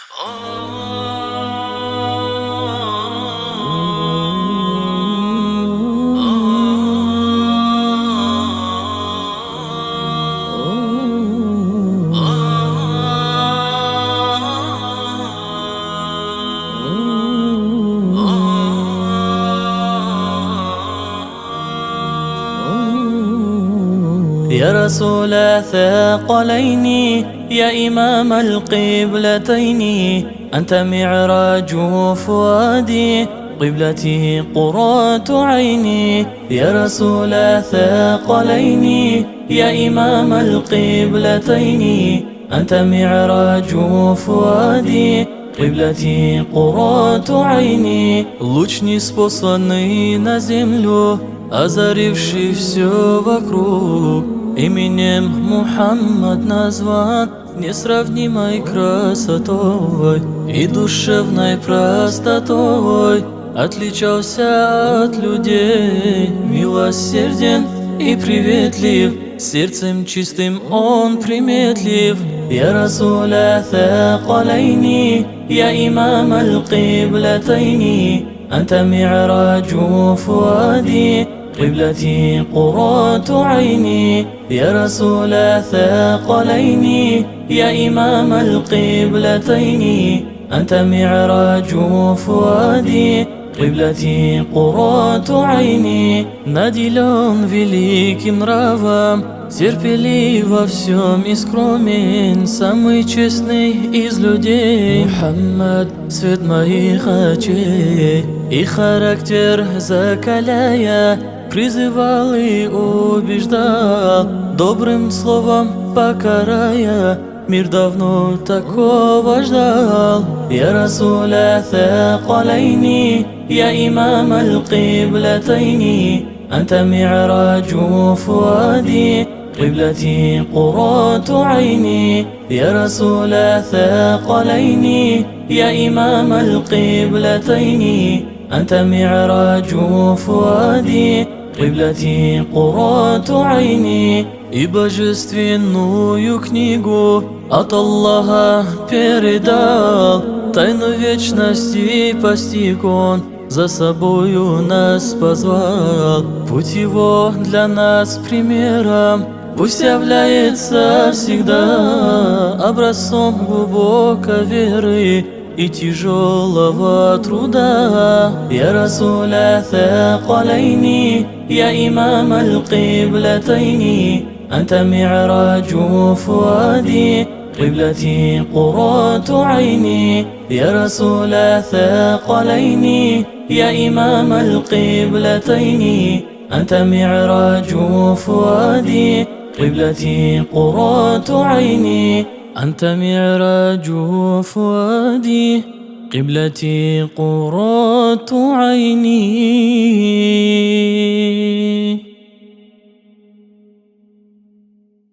يا رسول الثقلين يا إمام القبلتين، أنت معراج فؤادي قبلتي قرة عيني. يا رسول الثقلين يا إمام القبلتين، أنت معراج فؤادي قبلتي قرة عيни. Луч неспосланный на землю, озаривший все вокруг, именем Мухаммад назван несравнимой красотой и душевной простотой. Отличался от людей, милосерден и приветлив, сердцем чистым он приметлив. يا رسول الثقلين يا إمام القبلتين، أنت معراج فؤادي قبلتي قرة عيني. يا رسول الثقلين يا إمام القبلتين، أنت معراج فؤادي قبلتي قرة عيни. Наделен великим нравом, терпелив во всем и скромен, самый честный из людей. Мухаммад, свет моих очей, и характер закаляя, призывал и убеждал, добрым словом покарая, мир давно такого ждал. يا رسول الثقلين يا إمام القبلتين، أنت معراج فؤادي قبلتي قرة عيني. يا رسول الثقلين يا إمام القبلتين، أنت معراج فؤادي قبلتي قرة عيني. И божественную книгу от Аллаха передал, тайну вечности постиг он, за собою нас позвал. Путь его для нас примером, пусть является всегда образцом глубокой веры и тяжелого труда. يا رسول الثقلين يا إمام القبلتين، أنت معراج فؤادي قبلتي قرة عيني. يا رسول الثقلين يا إمام القبلتين، أنت معراج فؤادي قبلتي قرة عيني. أنت معراج فؤادي قبلتي قرة عيني.